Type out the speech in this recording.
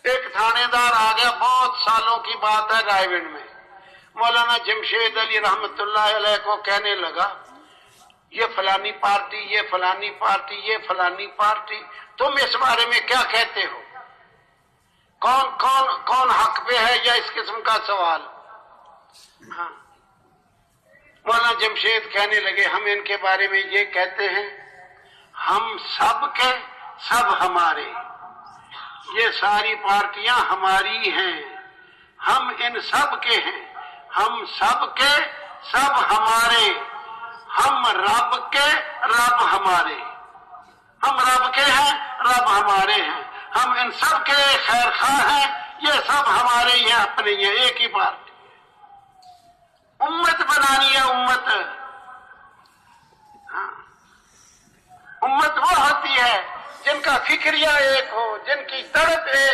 ایک تھانے دار آ گیا، بہت سالوں کی بات ہے، رائے میں مولانا جمشید علی رحمت اللہ علیہ کو کہنے لگا یہ فلانی پارٹی، یہ فلانی پارٹی، یہ فلانی پارٹی، تم اس بارے میں کیا کہتے ہو؟ کون کون کون حق پہ ہے، یا اس قسم کا سوال؟ ہاں، مولانا جمشید کہنے لگے ہم ان کے بارے میں یہ کہتے ہیں ہم سب کے سب ہمارے، یہ ساری پارٹیاں ہماری ہیں، ہم ان سب کے ہیں، ہم سب کے سب ہمارے، ہم رب کے رب ہمارے، ہم رب کے ہیں، رب ہمارے ہیں، ہم ان سب کے خیر خواہ ہیں، یہ سب ہمارے ہی ہیں، اپنے ہی ہیں، ایک ہی پارٹی۔ امت بنانی ہے، امت۔ ہاں، امت وہ ہوتی ہے جن کا فکریہ ایک ہو، جن کی تڑپ ایک